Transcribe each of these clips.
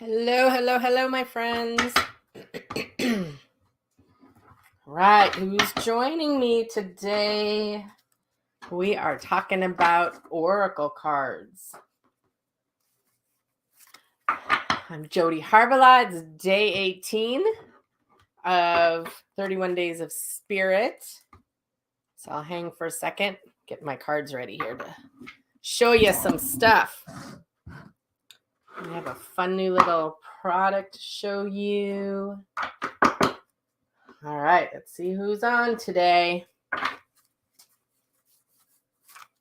Hello, hello, hello, my friends. Right, who's joining me today? We are talking about oracle cards. I'm Jody Harvilla. It's day 18 of 31 Days of Spirit. So I'll hang for a second, get my cards ready here to show you some stuff. I have a fun new little product to show you. All right, let's see who's on today.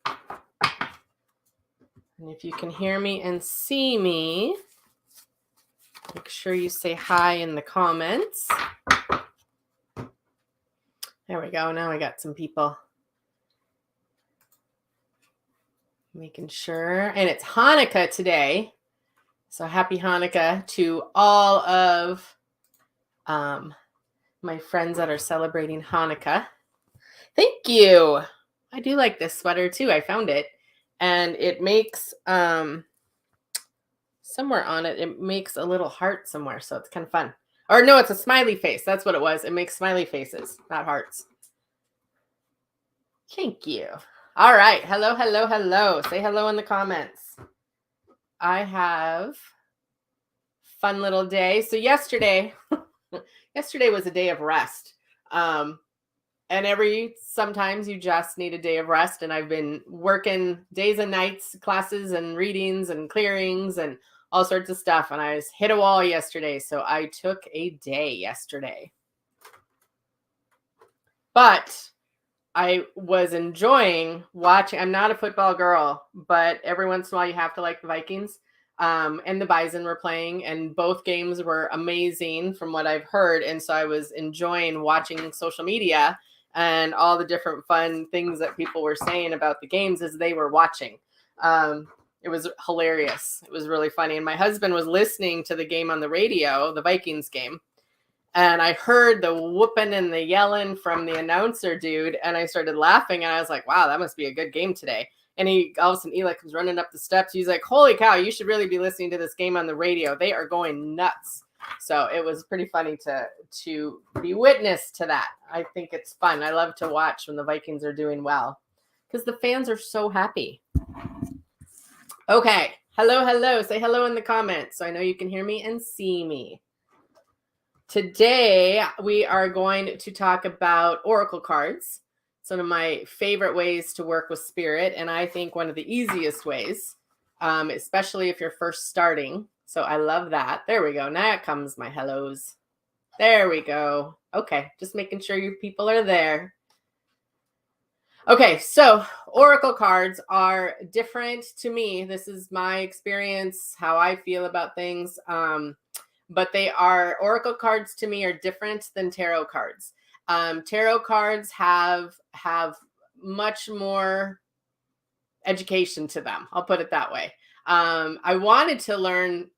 And if you can hear me and see me, make sure you say hi in the comments. There we go. Now I got some people. Making sure. And it's Hanukkah today. So happy Hanukkah to all of my friends that are celebrating Hanukkah. Thank you. I do like this sweater too. I found it. And it makes, somewhere on it, it makes a little heart somewhere. So it's kind of fun. Or no, it's a smiley face. That's what it was. It makes smiley faces, not hearts. Thank you. All right. Hello, hello, hello. Say hello in the comments. I have fun little day. So yesterday was a day of rest. And sometimes you just need a day of rest. And I've been working days and nights, classes and readings and clearings and all sorts of stuff. And I hit a wall yesterday. So I took a day yesterday. But I was enjoying watching. I'm not a football girl, but every once in a while you have to like the Vikings. And the Bison were playing, and both games were amazing from what I've heard. And so I was enjoying watching social media and all the different fun things that people were saying about the games as they were watching. It was hilarious. It was really funny. And my husband was listening to the game on the radio, the Vikings game. And I heard the whooping and the yelling from the announcer dude. And I started laughing. And I was like, wow, that must be a good game today. And all of a sudden, Eli comes running up the steps. He's like, holy cow, you should really be listening to this game on the radio. They are going nuts. So it was pretty funny to be witness to that. I think it's fun. I love to watch when the Vikings are doing well because the fans are so happy. Okay. Hello, hello. Say hello in the comments so I know you can hear me and see me. Today, we are going to talk about oracle cards. It's one of my favorite ways to work with spirit, and I think one of the easiest ways, especially if you're first starting. So I love that. There we go. Now comes my hellos. There we go. Okay, just making sure you people are there. Okay, so oracle cards are different to me. This is my experience, how I feel about things. But oracle cards to me are different than tarot cards. Tarot cards have much more education to them. I'll put it that way. I wanted to learn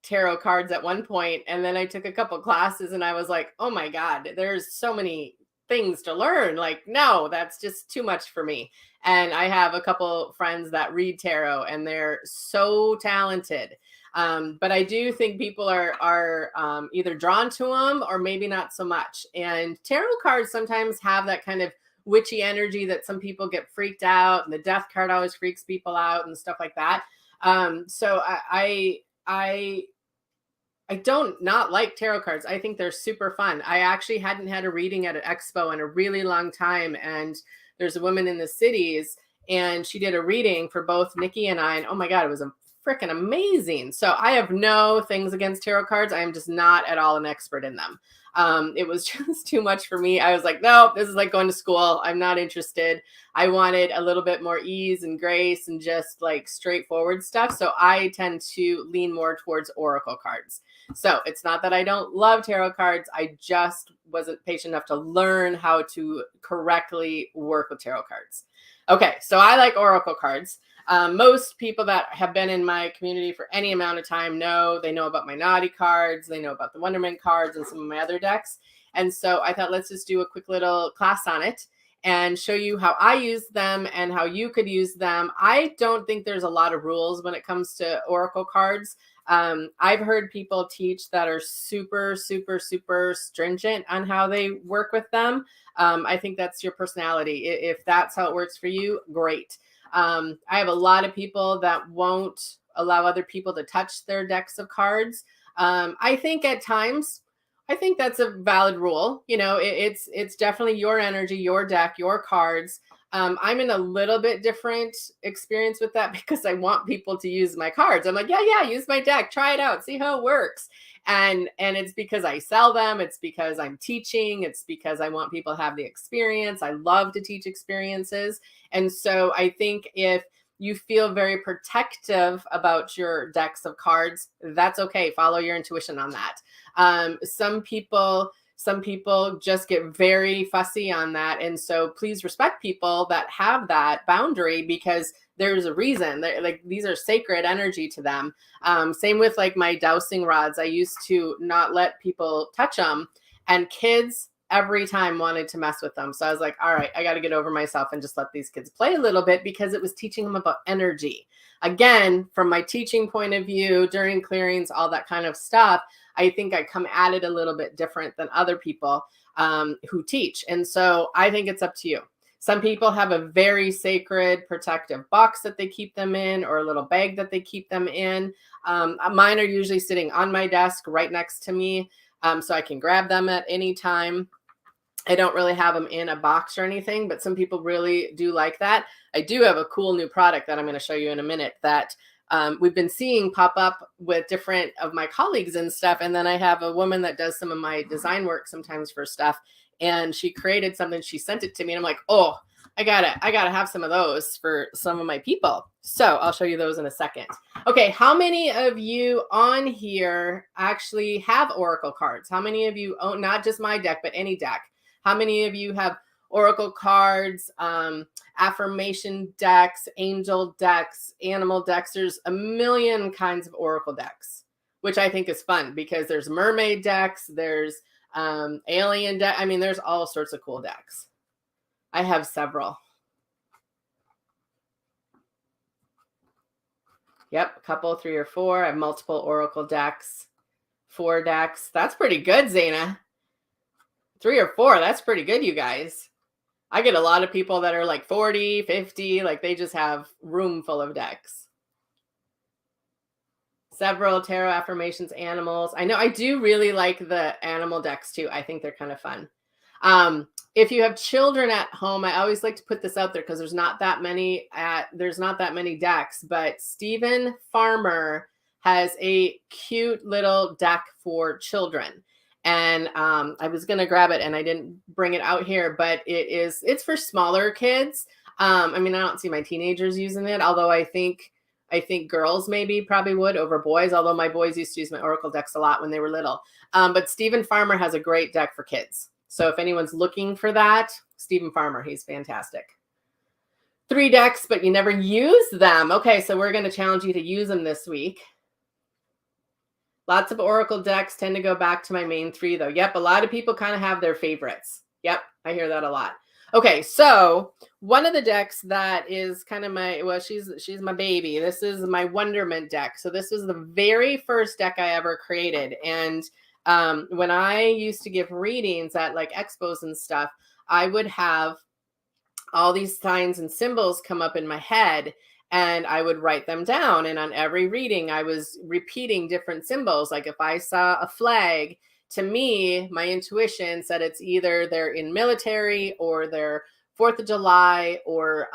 tarot cards at one point, and then I took a couple classes and I was like, oh my God, there's so many things to learn. Like, no, that's just too much for me. And I have a couple friends that read tarot and they're so talented. But I do think people are either drawn to them or maybe not so much. And tarot cards sometimes have that kind of witchy energy that some people get freaked out, and the death card always freaks people out and stuff like that. So I don't not like tarot cards. I think they're super fun. I actually hadn't had a reading at an expo in a really long time. And there's a woman in the cities and she did a reading for both Nikki and I. And oh my God, it was a freaking amazing. So I have no things against tarot cards. I am just not at all an expert in them. It was just too much for me. I was like, no, this is like going to school. I'm not interested. I wanted a little bit more ease and grace and just like straightforward stuff. So I tend to lean more towards oracle cards. So it's not that I don't love tarot cards. I just wasn't patient enough to learn how to correctly work with tarot cards. Okay, so I like oracle cards. Most people that have been in my community for any amount of time they know about my naughty cards. They know about the Wonderment cards and some of my other decks. And so I thought, let's just do a quick little class on it. and show you how I use them and how you could use them. I don't think there's a lot of rules when it comes to oracle cards. I've heard people teach that are super, super, super stringent on how they work with them. I think that's your personality. If that's how it works for you, great. I have a lot of people that won't allow other people to touch their decks of cards. I think at times, I think that's a valid rule. You know, it's definitely your energy, your deck, your cards. I'm in a little bit different experience with that because I want people to use my cards. I'm like, yeah, use my deck, try it out, see how it works. And it's because I sell them. It's because I'm teaching. It's because I want people to have the experience. I love to teach experiences. And so I think if you feel very protective about your decks of cards, that's okay. Follow your intuition on that. Some people just get very fussy on that. And so please respect people that have that boundary because there's a reason. Like these are sacred energy to them. Same with like my dowsing rods. I used to not let people touch them, and kids every time wanted to mess with them. So I was like, all right, I got to get over myself and just let these kids play a little bit because it was teaching them about energy. Again, from my teaching point of view, during clearings, all that kind of stuff, I think I come at it a little bit different than other people who teach. And so I think it's up to you. Some people have a very sacred protective box that they keep them in, or a little bag that they keep them in. Mine are usually sitting on my desk right next to me, so I can grab them at any time. I don't really have them in a box or anything, but some people really do like that. I do have a cool new product that I'm going to show you in a minute that we've been seeing pop up with different of my colleagues and stuff. And then I have a woman that does some of my design work sometimes for stuff. And she created something, she sent it to me, and I'm like, oh, I gotta have some of those for some of my people. So I'll show you those in a second. Okay, how many of you on here actually have oracle cards? How many of you own not just my deck, but any deck? How many of you have oracle cards, affirmation decks, angel decks, animal decks? There's a million kinds of oracle decks, which I think is fun because there's mermaid decks, there's alien deck. I mean, there's all sorts of cool decks. I have several. Yep, a couple, 3 or 4. I have multiple oracle decks, 4 decks. That's pretty good, Zaina. 3 or 4, that's pretty good, you guys. I get a lot of people that are like 40, 50, like they just have room full of decks. Several tarot affirmations, animals. I know I do really like the animal decks too. I think they're kind of fun. If you have children at home, I always like to put this out there because there's not that many decks, but Stephen Farmer has a cute little deck for children. And I was going to grab it and I didn't bring it out here, but it's for smaller kids. I mean, I don't see my teenagers using it, although I think girls maybe probably would over boys, although my boys used to use my oracle decks a lot when they were little. But Stephen Farmer has a great deck for kids. So if anyone's looking for that, Stephen Farmer, he's fantastic. 3 decks, but you never use them. Okay, so we're going to challenge you to use them this week. Lots of oracle decks tend to go back to my main 3, though. Yep, a lot of people kind of have their favorites. Yep, I hear that a lot. Okay, so one of the decks that is kind of she's my baby. This is my Wonderment deck. So this was the very first deck I ever created. And when I used to give readings at like expos and stuff, I would have all these signs and symbols come up in my head and I would write them down. And on every reading, I was repeating different symbols. Like if I saw a flag, to me, my intuition said it's either they're in military or they're 4th of July or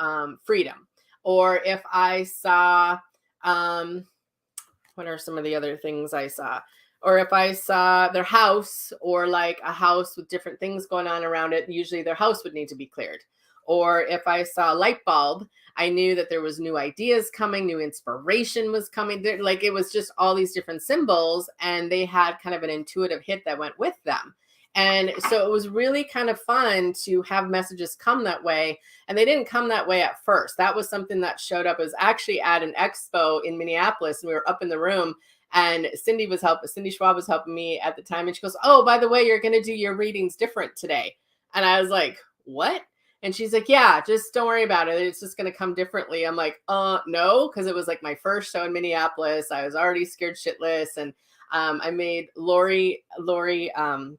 freedom. Or if I saw, what are some of the other things I saw? Or if I saw their house or like a house with different things going on around it, usually their house would need to be cleared. Or if I saw a light bulb, I knew that there was new ideas coming, new inspiration was coming. Like it was just all these different symbols and they had kind of an intuitive hit that went with them. And so it was really kind of fun to have messages come that way. And they didn't come that way at first. That was something that showed up. It was actually at an expo in Minneapolis and we were up in the room. And Cindy Schwab was helping me at the time. And she goes, oh, by the way, you're going to do your readings different today. And I was like, what? And she's like, yeah, just don't worry about it. It's just going to come differently. I'm like, no, because it was like my first show in Minneapolis. I was already scared shitless. And I made Lori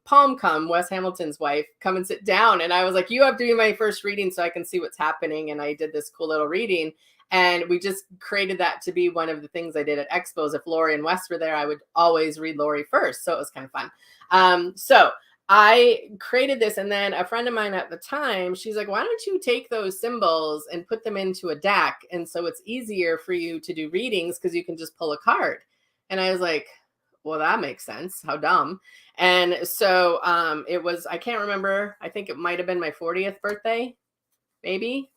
Palm come, Wes Hamilton's wife, come and sit down. And I was like, you have to be my first reading so I can see what's happening. And I did this cool little reading. And we just created that to be one of the things I did at expos. If Lori and Wes were there, I would always read Lori first. So it was kind of fun. So I created this, and then a friend of mine at the time, she's like, why don't you take those symbols and put them into a deck? And so it's easier for you to do readings because you can just pull a card. And I was like, well, that makes sense. How dumb. And so it was, I can't remember. I think it might've been my 40th birthday, maybe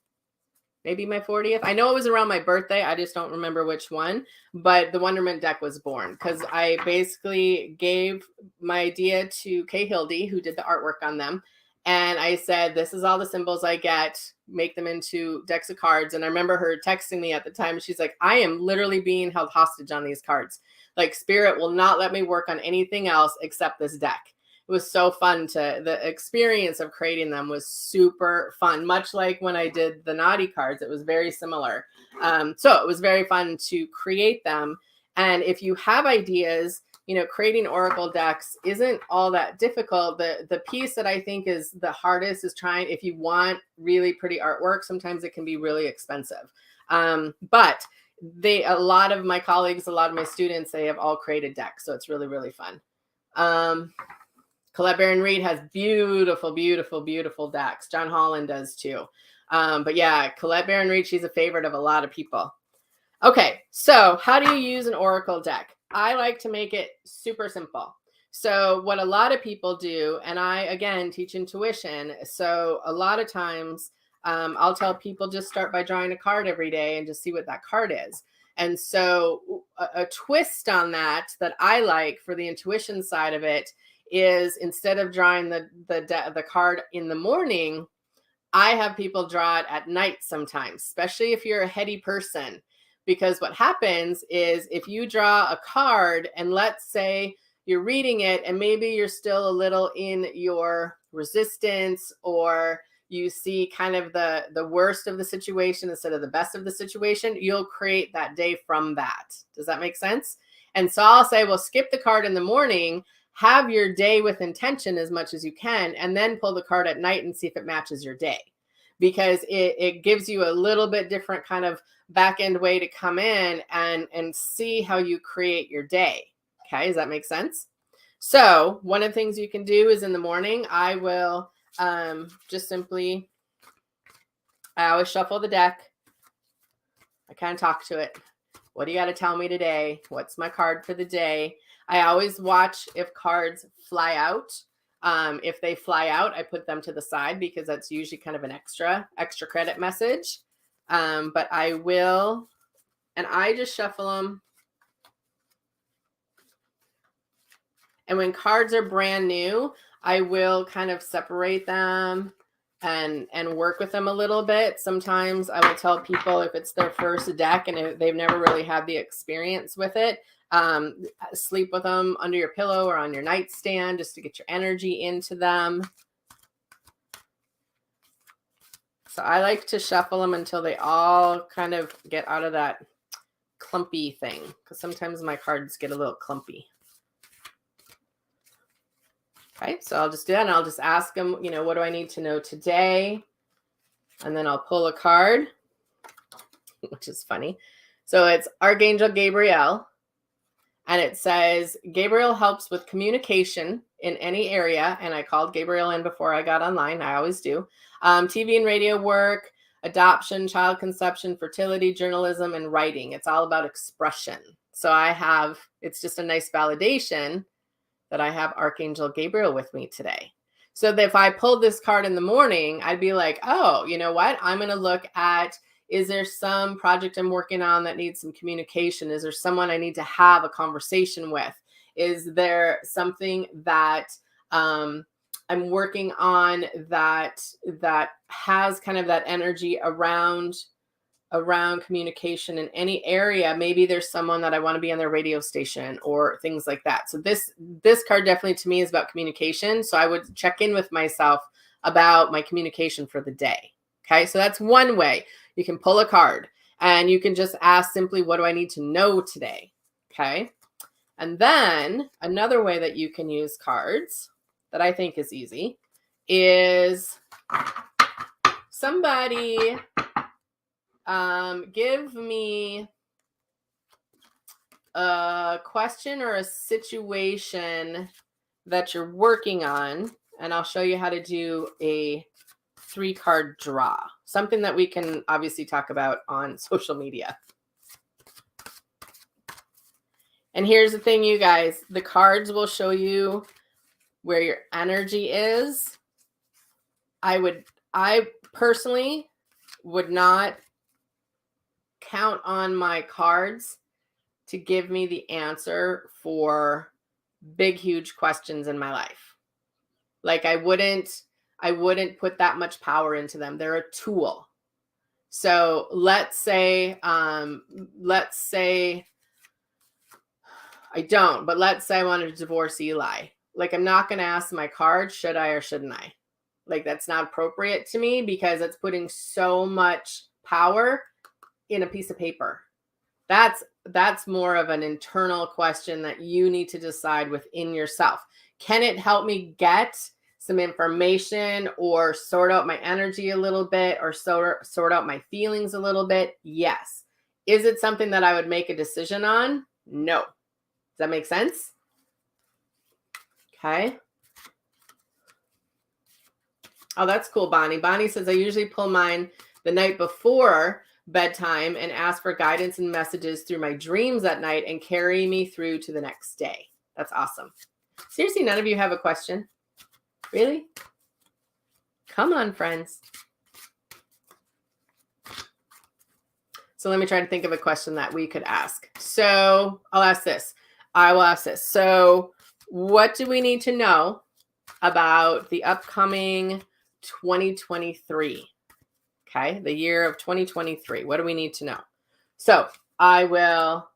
my 40th. I know it was around my birthday. I just don't remember which one, but the Wonderment deck was born because I basically gave my idea to Kay Hildy, who did the artwork on them. And I said, this is all the symbols I get, make them into decks of cards. And I remember her texting me at the time. She's like, I am literally being held hostage on these cards. Like, Spirit will not let me work on anything else except this deck. It was so fun the experience of creating them was super fun, much like when I did the Naughty cards. It was very similar. So it was very fun to create them. And if you have ideas, creating Oracle decks isn't all that difficult. The piece that I think is the hardest is if you want really pretty artwork, sometimes it can be really expensive. But a lot of my colleagues, a lot of my students, they have all created decks. So it's really, really fun. Colette Baron-Reid has beautiful, beautiful, beautiful decks. John Holland does too. But yeah, Colette Baron-Reid, she's a favorite of a lot of people. Okay, so how do you use an Oracle deck? I like to make it super simple. So what a lot of people do, and I, again, teach intuition. So a lot of times I'll tell people just start by drawing a card every day and just see what that card is. And so a twist on that I like for the intuition side of it is instead of drawing the card in the morning, I have people draw it at night sometimes, especially if you're a heady person. Because what happens is if you draw a card and let's say you're reading it and maybe you're still a little in your resistance or you see kind of the worst of the situation instead of the best of the situation, you'll create that day from that. Does that make sense? And so I'll say, well, skip the card in the morning, have your day with intention as much as you can, and then pull the card at night and see if it matches your day. Because it gives you a little bit different kind of back end way to come in and see how you create your day. Okay, does that make sense? So one of the things you can do is in the morning, I will just simply, I always shuffle the deck. I kind of talk to it. What do you got to tell me today? What's my card for the day? I always watch if cards fly out. If they fly out, I put them to the side because that's usually kind of an extra credit message. But I will, and I just shuffle them. And when cards are brand new, I will kind of separate them and work with them a little bit. Sometimes I will tell people if it's their first deck and they've never really had the experience with it, sleep with them under your pillow or on your nightstand just to get your energy into them. So I like to shuffle them until they all kind of get out of that clumpy thing because sometimes my cards get a little clumpy. Okay, so I'll just do that and I'll just ask them, what do I need to know today? And then I'll pull a card, which is funny. So it's Archangel Gabriel. And it says, Gabriel helps with communication in any area. And I called Gabriel in before I got online. I always do. TV and radio work, adoption, child conception, fertility, journalism, and writing. It's all about expression. So it's just a nice validation that I have Archangel Gabriel with me today. So that if I pulled this card in the morning, I'd be like, oh, you know what? I'm going to look at, is there some project I'm working on that needs some communication? Is there someone I need to have a conversation with? Is there something that I'm working on that has kind of that energy around communication in any area? Maybe there's someone that I want to be on their radio station or things like that. So this card definitely to me is about communication. So I would check in with myself about my communication for the day. Okay, so that's one way. You can pull a card and you can just ask simply, what do I need to know today? Okay. And then another way that you can use cards that I think is easy is somebody give me a question or a situation that you're working on, and I'll show you how to do a 3-card draw, something that we can obviously talk about on social media. And here's the thing, you guys, the cards will show you where your energy is. I personally would not count on my cards to give me the answer for big, huge questions in my life. Like I wouldn't put that much power into them. They're a tool. So let's say I don't, but let's say I wanted to divorce Eli. Like I'm not going to ask my card, should I or shouldn't I? Like that's not appropriate to me because it's putting so much power in a piece of paper. That's more of an internal question that you need to decide within yourself. Can it help me get some information or sort out my energy a little bit or sort out my feelings a little bit? Yes. Is it something that I would make a decision on? No. Does that make sense? Okay. Oh, that's cool, Bonnie. Bonnie says, I usually pull mine the night before bedtime and ask for guidance and messages through my dreams at night and carry me through to the next day. That's awesome. Seriously, none of you have a question? Really? Come on, friends. So let me try to think of a question that we could ask. So I'll ask this. I will ask this. So what do we need to know about the upcoming 2023? Okay, the year of 2023. What do we need to know? So I will,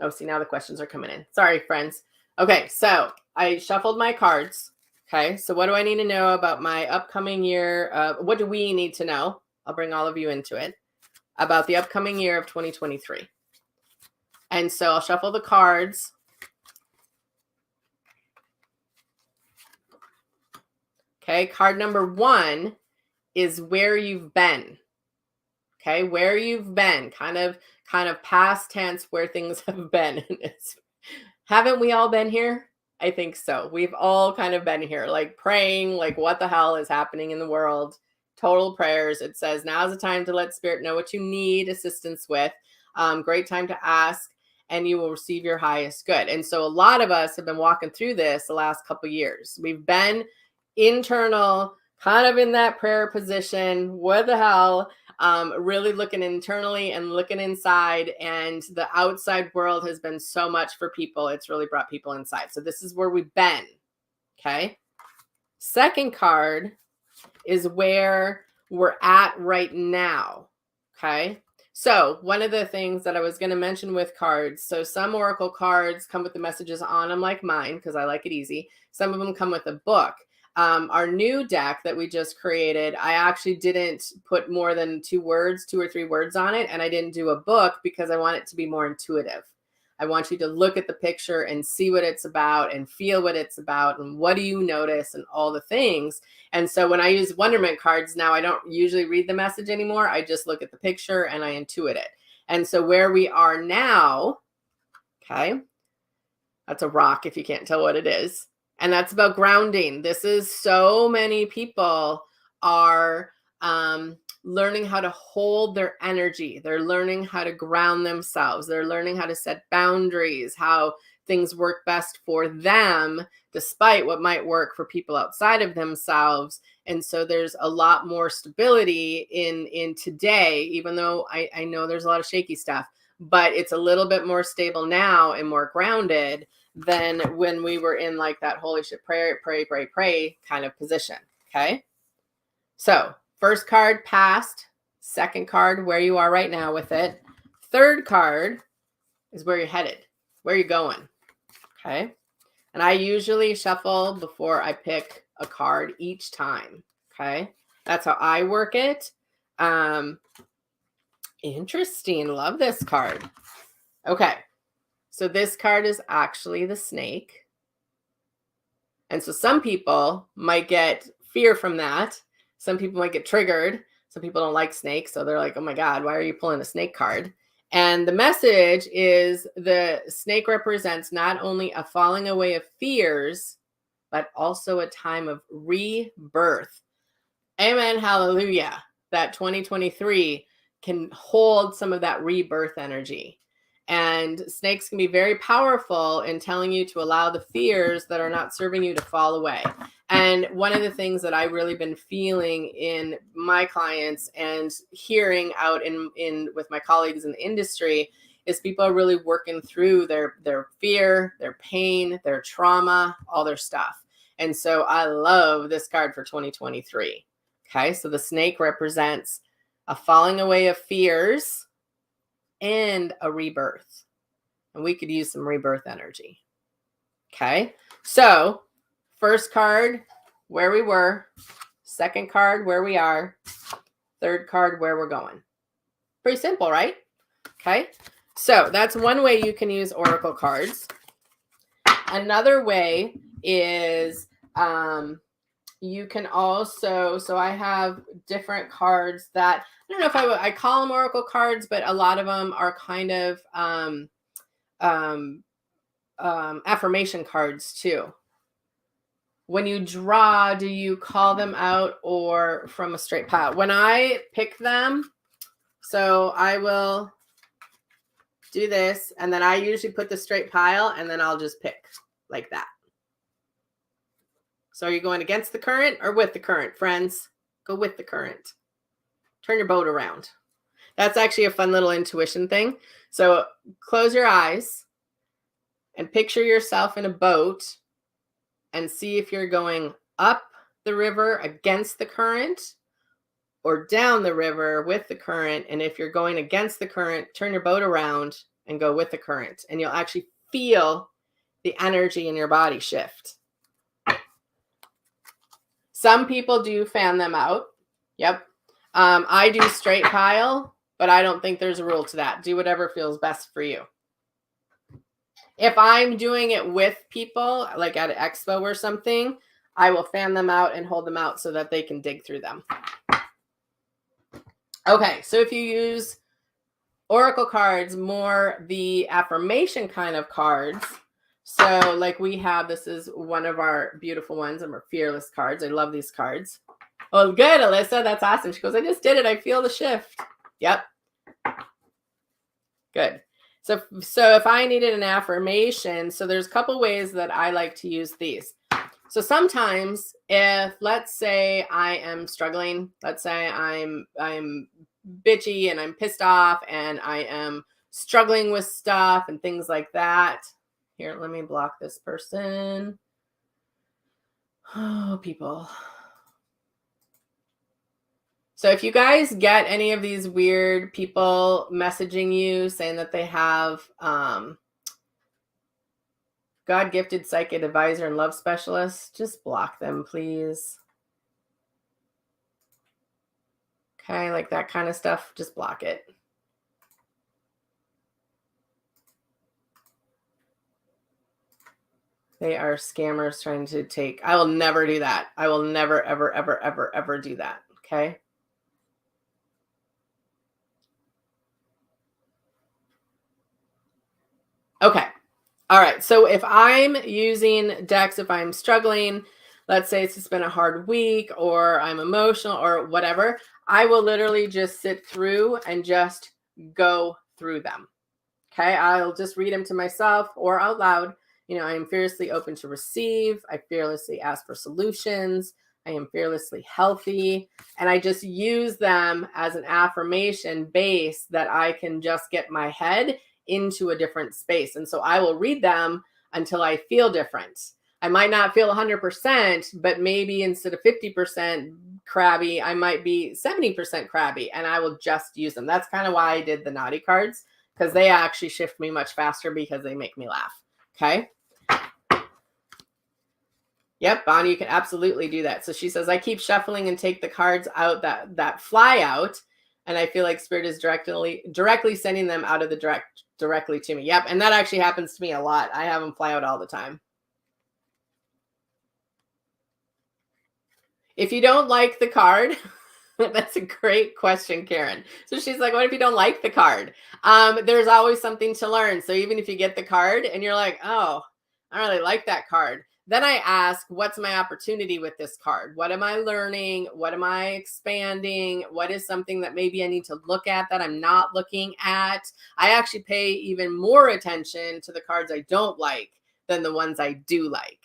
oh, see, now the questions are coming in. Sorry, friends. Okay, so I shuffled my cards. Okay, so what do I need to know about my upcoming year? What do we need to know? I'll bring all of you into it about the upcoming year of 2023. And so I'll shuffle the cards. Okay, card number 1 is where you've been. Okay, where you've been, kind of past tense where things have been. Haven't we all been here? I think so. We've all kind of been here, like praying, like what the hell is happening in the world? Total prayers. It says now's the time to let Spirit know what you need assistance with. Great time to ask, and you will receive your highest good. And so a lot of us have been walking through this the last couple of years. We've been internal, kind of in that prayer position. What the hell? Really looking internally and looking inside, and the outside world has been so much for people. It's really brought people inside. So this is where we've been. Okay. Second card is where we're at right now. Okay. So one of the things that I was going to mention with cards, so some oracle cards come with the messages on them like mine, because I like it easy. Some of them come with a book. Our new deck that we just created, I actually didn't put more than 2 or 3 words on it. And I didn't do a book because I want it to be more intuitive. I want you to look at the picture and see what it's about and feel what it's about and what do you notice and all the things. And so when I use Wonderment cards now, I don't usually read the message anymore. I just look at the picture and I intuit it. And so where we are now, okay, that's a rock if you can't tell what it is. And that's about grounding. This is so many people are learning how to hold their energy. They're learning how to ground themselves. They're learning how to set boundaries, how things work best for them, despite what might work for people outside of themselves. And so there's a lot more stability in today, even though I know there's a lot of shaky stuff, but it's a little bit more stable now and more grounded than when we were in like that holy shit, pray kind of position. Okay. So first card, past. Second card, where you are right now with it. Third card is where you're headed, where you're going. Okay. And I usually shuffle before I pick a card each time. Okay. That's how I work it. Interesting. Love this card. Okay. So this card is actually the snake. And so some people might get fear from that. Some people might get triggered. Some people don't like snakes. So they're like, oh my God, why are you pulling a snake card? And the message is the snake represents not only a falling away of fears, but also a time of rebirth. Amen. Hallelujah. That 2023 can hold some of that rebirth energy. And snakes can be very powerful in telling you to allow the fears that are not serving you to fall away. And one of the things that I've really been feeling in my clients and hearing out in with my colleagues in the industry is people are really working through their fear, their pain, their trauma, all their stuff. And so I love this card for 2023. Okay, so the snake represents a falling away of fears and a rebirth. And we could use some rebirth energy. Okay, so first card, where we were. Second card, where we are. Third card, where we're going. Pretty simple, right? Okay, so that's one way you can use oracle cards. Another way is you can also, so I have different cards that, I don't know if I call them oracle cards, but a lot of them are kind of affirmation cards too. When you draw, do you call them out or from a straight pile? When I pick them, so I will do this, and then I usually put the straight pile, and then I'll just pick like that. So are you going against the current or with the current, friends? Go with the current. Turn your boat around. That's actually a fun little intuition thing. So close your eyes and picture yourself in a boat and see if you're going up the river against the current or down the river with the current. And if you're going against the current, turn your boat around and go with the current. And you'll actually feel the energy in your body shift. Some people do fan them out. Yep. I do straight pile, but I don't think there's a rule to that. Do whatever feels best for you. If I'm doing it with people, like at an expo or something, I will fan them out and hold them out so that they can dig through them. Okay, so if you use oracle cards, more the affirmation kind of cards. So like we have, this is one of our beautiful ones, and our fearless cards. I love these cards. Oh, good, Alyssa. That's awesome. She goes, I just did it. I feel the shift. Yep. Good. So if I needed an affirmation, so there's a couple ways that I like to use these. So sometimes if, let's say I am struggling, let's say I'm bitchy and I'm pissed off and I am struggling with stuff and things like that. Here, let me block this person. Oh, people. So if you guys get any of these weird people messaging you saying that they have God-gifted psychic advisor and love specialist, just block them, please. Okay, like that kind of stuff, just block it. They are scammers trying to take. I will never do that. I will never, ever, ever, ever, ever do that. Okay. Okay. All right. So if I'm using decks, if I'm struggling, let's say it's just been a hard week or I'm emotional or whatever, I will literally just sit through and just go through them. Okay. I'll just read them to myself or out loud. You know, I am fearlessly open to receive. I fearlessly ask for solutions. I am fearlessly healthy. And I just use them as an affirmation base that I can just get my head into a different space. And so I will read them until I feel different. I might not feel 100%, but maybe instead of 50% crabby, I might be 70% crabby, and I will just use them. That's kind of why I did the naughty cards, because they actually shift me much faster because they make me laugh. Okay. Yep, Bonnie, you can absolutely do that. So she says, I keep shuffling and take the cards out that fly out, and I feel like Spirit is directly sending them out of the directly to me. Yep, and that actually happens to me a lot. I have them fly out all the time. If you don't like the card, that's a great question, Karen. So she's like, what if you don't like the card? There's always something to learn. So even if you get the card and you're like, oh, I don't really like that card, then I ask, what's my opportunity with this card? What am I learning? What am I expanding? What is something that maybe I need to look at that I'm not looking at? I actually pay even more attention to the cards I don't like than the ones I do like.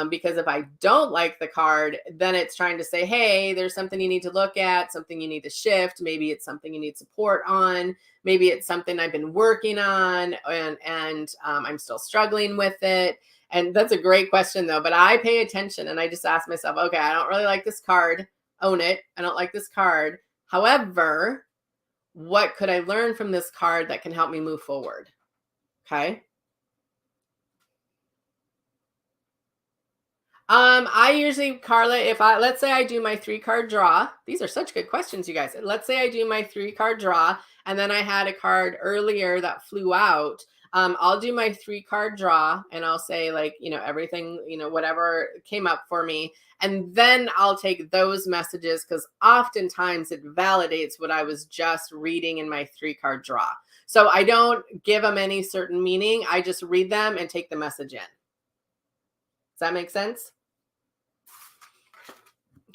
Because if I don't like the card, then it's trying to say, hey, there's something you need to look at, something you need to shift. Maybe it's something you need support on. Maybe it's something I've been working on and I'm still struggling with it. And that's a great question, though. But I pay attention and I just ask myself, okay, I don't really like this card. Own it. I don't like this card. However, what could I learn from this card that can help me move forward? Okay. I usually, Carla, let's say I do my 3-card draw. These are such good questions, you guys. Let's say I do my 3-card draw and then I had a card earlier that flew out. I'll do my 3-card draw and I'll say, like, everything, whatever came up for me. And then I'll take those messages because oftentimes it validates what I was just reading in my 3-card draw. So I don't give them any certain meaning. I just read them and take the message in. Does that make sense?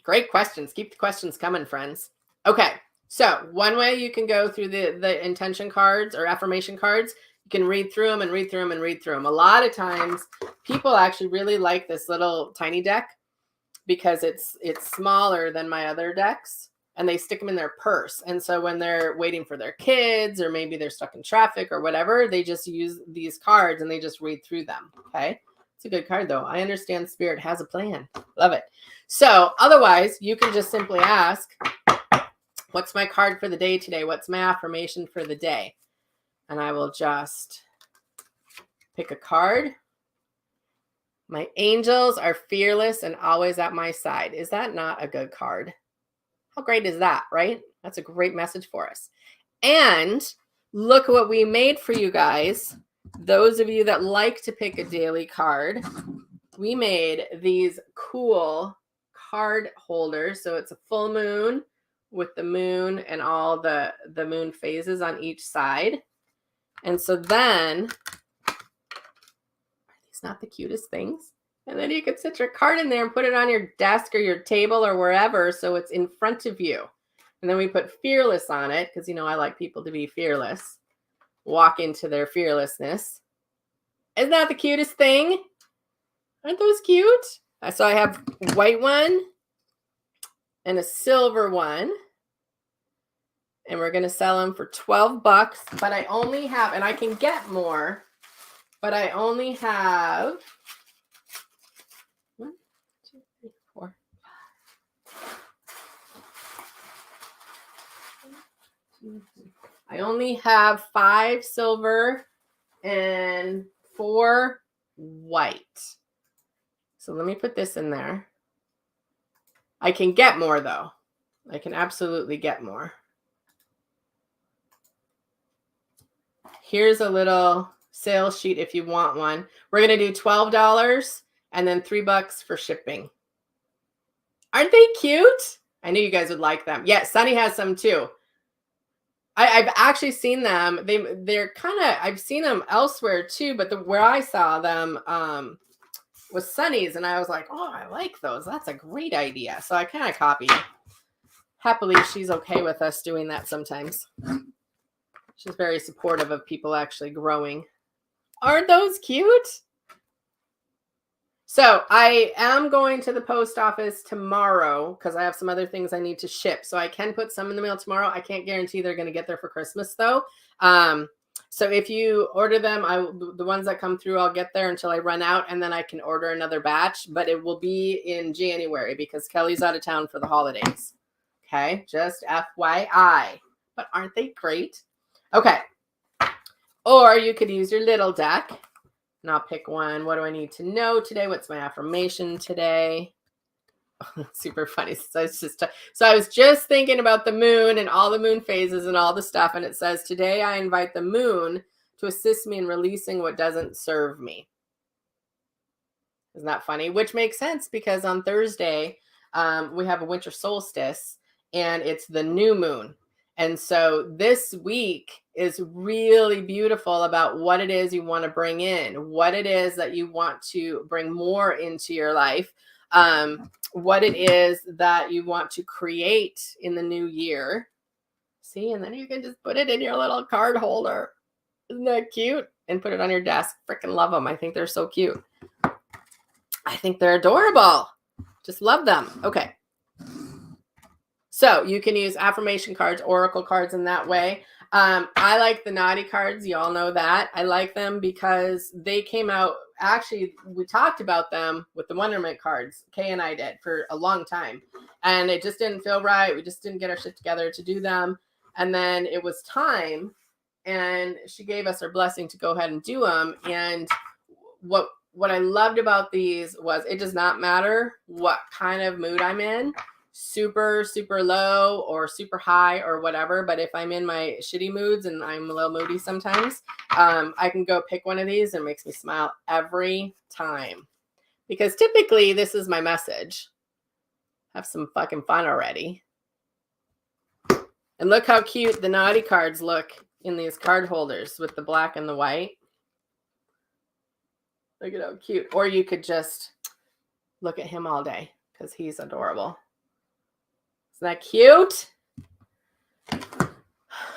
Great questions. Keep the questions coming, friends. Okay. So one way you can go through the intention cards or affirmation cards, you can read through them and read through them and read through them. A lot of times people actually really like this little tiny deck because it's smaller than my other decks and they stick them in their purse. And so when they're waiting for their kids or maybe they're stuck in traffic or whatever, they just use these cards and they just read through them. Okay. It's a good card, though. I understand Spirit has a plan. Love it. So otherwise, you can just simply ask, what's my card for the day today? What's my affirmation for the day? And I will just pick a card. My angels are fearless and always at my side. Is that not a good card? How great is that, right? That's a great message for us. And look what we made for you guys. Those of you that like to pick a daily card, we made these cool card holders. So it's a full moon with the moon and all the moon phases on each side. And so then, are these not the cutest things? And then you could sit your card in there and put it on your desk or your table or wherever so it's in front of you. And then we put fearless on it because, I like people to be fearless. Walk into their fearlessness. Isn't that the cutest thing? Aren't those cute? So I have a white one and a silver one. And we're going to sell them for $12. But I only have, and I can get more, but I only have 1, 2, 3, 4, 5. I only have 5 silver and 4 white. So let me put this in there. I can get more, though. I can absolutely get more. Here's a little sales sheet if you want one. We're going to do $12 and then $3 for shipping. Aren't they cute? I knew you guys would like them. Yeah, Sunny has some too. I've actually seen them. They're kind of, I've seen them elsewhere too, but where I saw them was Sunny's, and I was like, oh, I like those. That's a great idea. So I kind of copied. Happily, she's okay with us doing that sometimes. She's very supportive of people actually growing. Aren't those cute? So I am going to the post office tomorrow because I have some other things I need to ship. So I can put some in the mail tomorrow. I can't guarantee they're going to get there for Christmas, though. So if you order them, the ones that come through, I'll get there until I run out, and then I can order another batch. But it will be in January because Kelly's out of town for the holidays. Okay, just FYI. But aren't they great? Okay. Or you could use your little deck. And I'll pick one. What do I need to know today? What's my affirmation today? Super funny. So I was just thinking about the moon and all the moon phases and all the stuff. And it says, today I invite the moon to assist me in releasing what doesn't serve me. Isn't that funny? Which makes sense because on Thursday, we have a winter solstice and it's the new moon. And so this week is really beautiful about what it is you want to bring in, what it is that you want to bring more into your life, what it is that you want to create in the new year. See, and then you can just put it in your little card holder. Isn't that cute? And put it on your desk. Freaking love them. I think they're so cute. I think they're adorable. Just love them. Okay. So you can use affirmation cards, oracle cards in that way. I like the naughty cards. You all know that. I like them because they came out. Actually, we talked about them with the Wonderment cards. Kay and I did for a long time. And it just didn't feel right. We just didn't get our shit together to do them. And then it was time. And she gave us her blessing to go ahead and do them. And what I loved about these was it does not matter what kind of mood I'm in. Super, super low or super high or whatever. But if I'm in my shitty moods and I'm a little moody sometimes, I can go pick one of these and it makes me smile every time. Because typically this is my message. Have some fucking fun already. And look how cute the naughty cards look in these card holders with the black and the white. Look at how cute. Or you could just look at him all day because he's adorable. Isn't that cute?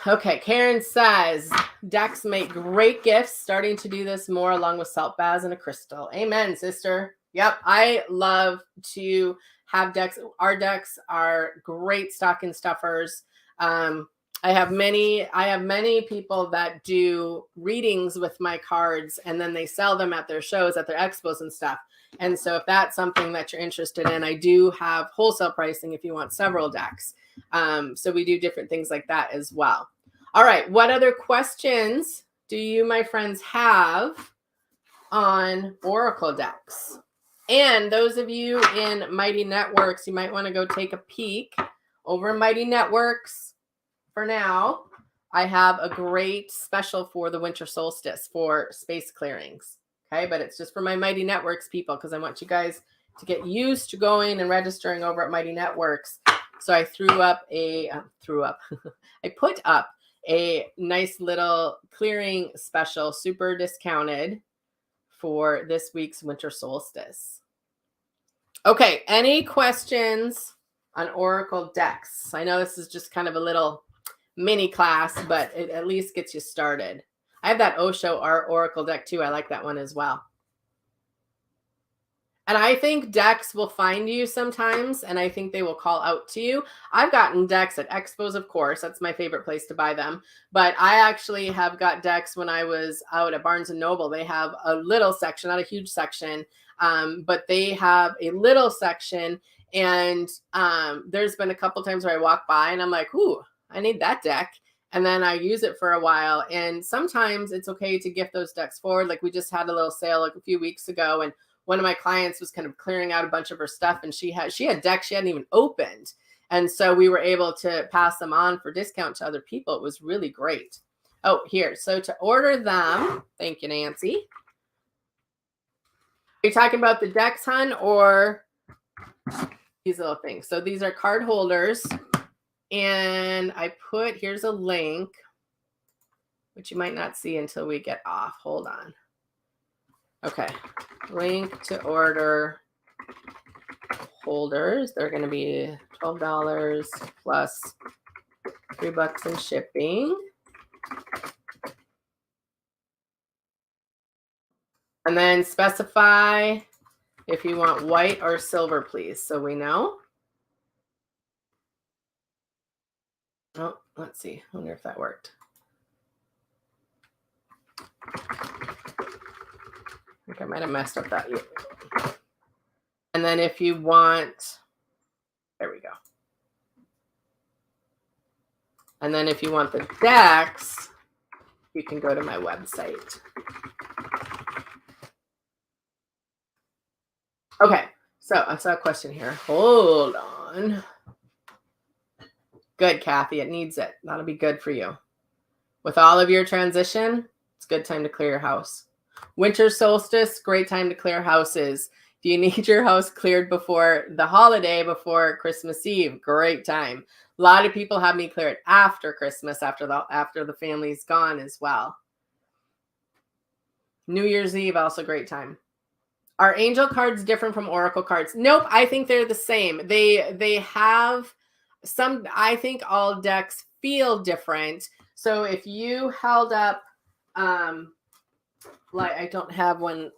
Okay, Karen says, decks make great gifts. Starting to do this more along with salt baths and a crystal. Amen, sister. Yep, I love to have decks. Our decks are great stocking stuffers. I have many people that do readings with my cards and then they sell them at their shows, at their expos and stuff. And so if that's something that you're interested in, I do have wholesale pricing if you want several decks. So we do different things like that as well. All right. What other questions do you, my friends, have on Oracle decks? And those of you in Mighty Networks, you might want to go take a peek over in Mighty Networks. For now, I have a great special for the winter solstice for space clearings. Okay, but it's just for my Mighty Networks people because I want you guys to get used to going and registering over at Mighty Networks. So I I put up a nice little clearing special, super discounted for this week's winter solstice. Okay, any questions on Oracle decks? I know this is just kind of a little mini class, but it at least gets you started. I have that Osho Oracle deck too. I like that one as well. And I think decks will find you sometimes, and I think they will call out to you. I've gotten decks at expos, of course. That's my favorite place to buy them. But I actually have got decks when I was out at Barnes & Noble. They have a little section, not a huge section, but they have a little section. And there's been a couple times where I walk by and I'm like, ooh, I need that deck. And then I use it for a while. And sometimes it's okay to gift those decks forward. Like we just had a little sale like a few weeks ago. And one of my clients was kind of clearing out a bunch of her stuff. And she had decks she hadn't even opened. And so we were able to pass them on for discount to other people. It was really great. Oh, here. So to order them, thank you, Nancy. Are you talking about the decks, hun, or these little things? So these are card holders. And here's a link, which you might not see until we get off. Hold on. Okay. Link to order holders. They're going to be $12 plus $3 in shipping. And then specify if you want white or silver, please, so we know. Oh, let's see. I wonder if that worked. I think I might have messed up that. And then if you want, there we go. And then if you want the decks, you can go to my website. Okay, so I saw a question here. Hold on. Good, Kathy. It needs it. That'll be good for you. With all of your transition, it's a good time to clear your house. Winter solstice, great time to clear houses. If you need your house cleared before the holiday, before Christmas Eve, great time. A lot of people have me clear it after Christmas, after the family's gone as well. New Year's Eve, also great time. Are angel cards different from oracle cards? Nope, I think they're the same. They have some, I think all decks feel different. So if you held up, like I don't have one.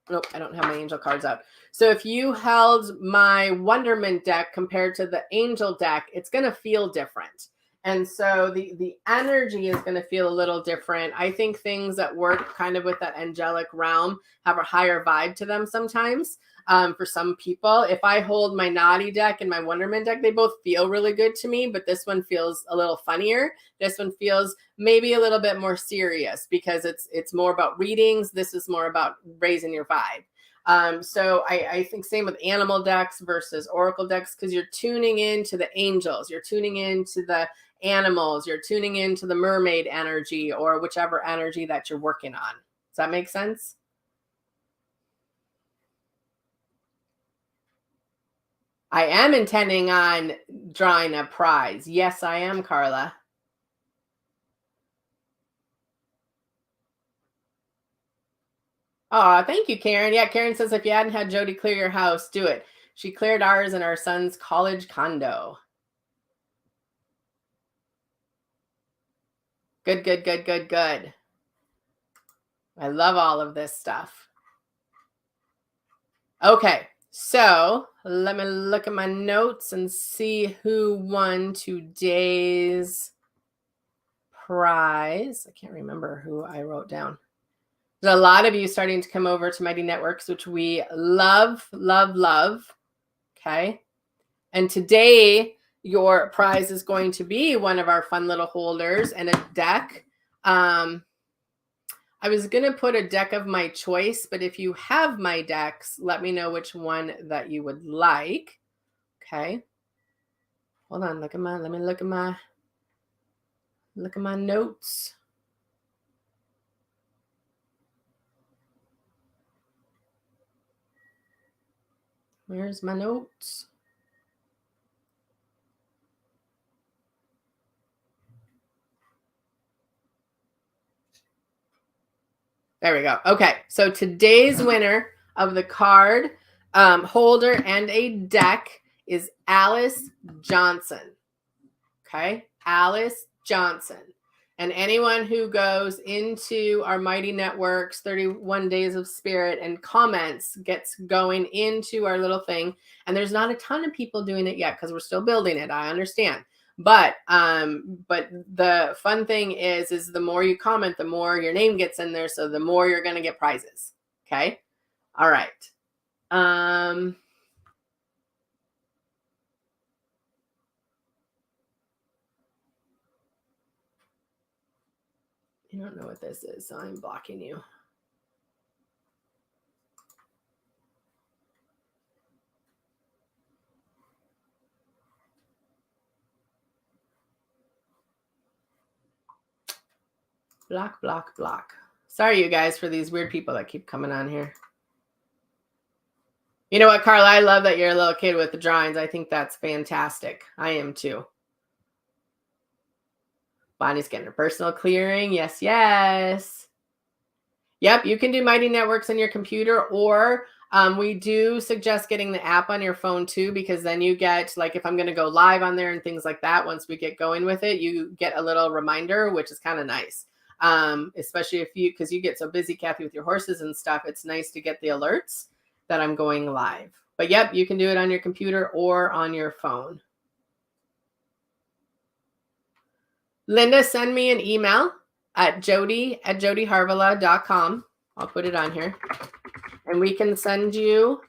Nope, I don't have my angel cards out. So if you held my Wonderment deck compared to the angel deck, it's going to feel different. And so the energy is going to feel a little different. I think things that work kind of with that angelic realm have a higher vibe to them sometimes. For some people, if I hold my Naughty deck and my Wonderment deck, they both feel really good to me, but this one feels a little funnier. This one feels maybe a little bit more serious because it's more about readings. This is more about raising your vibe. So I think same with animal decks versus oracle decks, because you're tuning into the angels, you're tuning into the animals, you're tuning into the mermaid energy or whichever energy that you're working on. Does that make sense? I am intending on drawing a prize. Yes, I am, Carla. Oh, thank you, Karen. Yeah, Karen says if you hadn't had Jody clear your house, do it. She cleared ours in our son's college condo. Good, good, good, good, good. I love all of this stuff. Okay, so let me look at my notes and see who won today's prize. I can't remember who I wrote down. There's a lot of you starting to come over to Mighty Networks, which we love, love, love. Okay. And today, your prize is going to be one of our fun little holders and a deck. I was going to put a deck of my choice, but if you have my decks, let me know which one that you would like. Okay. Hold on. Let me look at my notes. Where's my notes? There we go. Okay. So today's winner of the card holder and a deck is Alice Johnson. Okay. Alice Johnson. And anyone who goes into our Mighty Networks 31 Days of Spirit and comments gets going into our little thing. And there's not a ton of people doing it yet because we're still building it. I understand. But the fun thing is the more you comment, the more your name gets in there. So the more you're going to get prizes. Okay. All right. I don't know what this is, so I'm blocking you. Block, block, block. Sorry, you guys, for these weird people that keep coming on here. You know what, Carla? I love that you're a little kid with the drawings. I think that's fantastic. I am too. Bonnie's getting her personal clearing. Yes, yes. Yep, you can do Mighty Networks on your computer, or we do suggest getting the app on your phone too, because then you get, like, if I'm going to go live on there and things like that, once we get going with it, you get a little reminder, which is kind of nice. Especially because you get so busy, Kathy, with your horses and stuff, it's nice to get the alerts that I'm going live. But yep, you can do it on your computer or on your phone. Linda, send me an email at jody@jodyharvala.com. I'll put it on here. And we can send you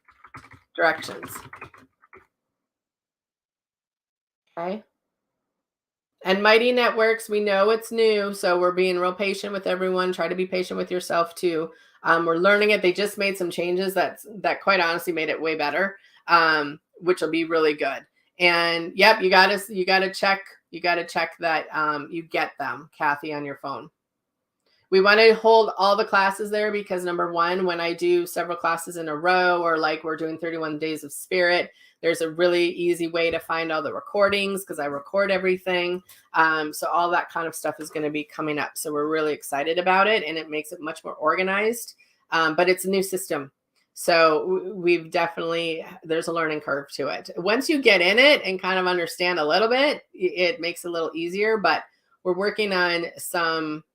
directions. Okay. And Mighty Networks, we know it's new, so we're being real patient with everyone. Try to be patient with yourself too. We're learning it. They just made some changes that quite honestly made it way better, which will be really good. And yep, you gotta check that you get them, Kathy, on your phone. We want to hold all the classes there because number one, when I do several classes in a row, or like we're doing 31 Days of Spirit, there's a really easy way to find all the recordings because I record everything. So all that kind of stuff is going to be coming up. So we're really excited about it, and it makes it much more organized. But it's a new system. So we've definitely, there's a learning curve to it. Once you get in it and kind of understand a little bit, it makes it a little easier, but we're working on some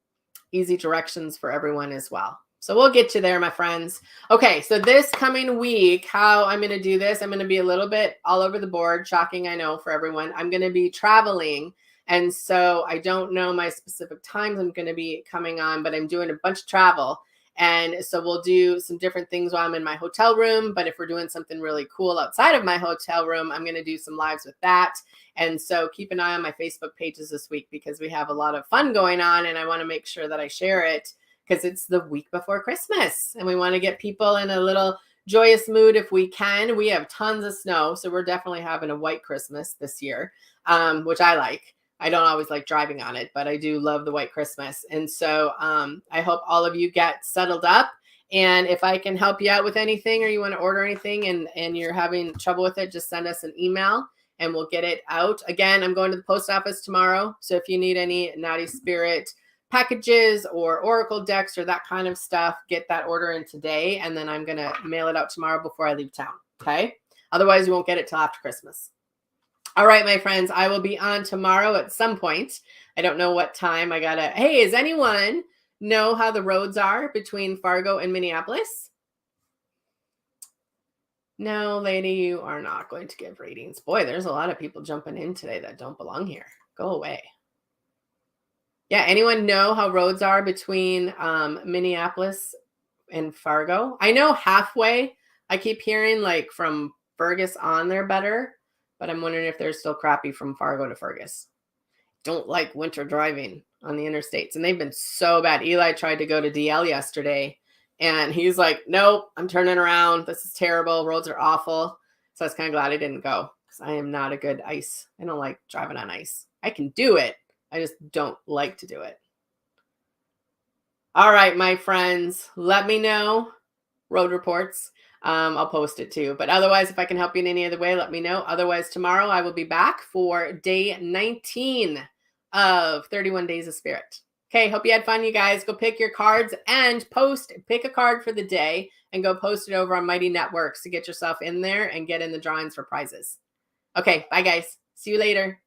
easy directions for everyone as well. So we'll get you there, my friends. Okay, so this coming week, how I'm going to do this, I'm going to be a little bit all over the board, shocking, I know, for everyone. I'm going to be traveling, and so I don't know my specific times I'm going to be coming on, but I'm doing a bunch of travel. And so we'll do some different things while I'm in my hotel room. But if we're doing something really cool outside of my hotel room, I'm going to do some lives with that. And so keep an eye on my Facebook pages this week because we have a lot of fun going on. And I want to make sure that I share it because it's the week before Christmas. And we want to get people in a little joyous mood if we can. We have tons of snow. So we're definitely having a white Christmas this year, which I like. I don't always like driving on it, but I do love the white Christmas. And so I hope all of you get settled up. And if I can help you out with anything or you want to order anything and you're having trouble with it, just send us an email and we'll get it out. Again, I'm going to the post office tomorrow. So if you need any Naughty Spirit packages or Oracle decks or that kind of stuff, get that order in today. And then I'm going to mail it out tomorrow before I leave town. Okay. Otherwise, you won't get it till after Christmas. All right, my friends, I will be on tomorrow at some point. I don't know what time. Hey, does anyone know how the roads are between Fargo and Minneapolis? No, lady, you are not going to give ratings. Boy, there's a lot of people jumping in today that don't belong here. Go away. Yeah, anyone know how roads are between Minneapolis and Fargo? I know halfway. I keep hearing like from Fergus on they're better. But I'm wondering if they're still crappy from Fargo to Fergus. Don't like winter driving on the interstates. And they've been so bad. Eli tried to go to DL yesterday. And he's like, nope, I'm turning around. This is terrible. Roads are awful. So I was kind of glad I didn't go. Because I am not a good ice. I don't like driving on ice. I can do it. I just don't like to do it. All right, my friends. Let me know. Road reports. I'll post it too. But otherwise, if I can help you in any other way, let me know. Otherwise, tomorrow I will be back for day 19 of 31 Days of Spirit. Okay, hope you had fun, you guys. Go pick your cards and pick a card for the day and go post it over on Mighty Networks to get yourself in there and get in the drawings for prizes. Okay, bye guys. See you later.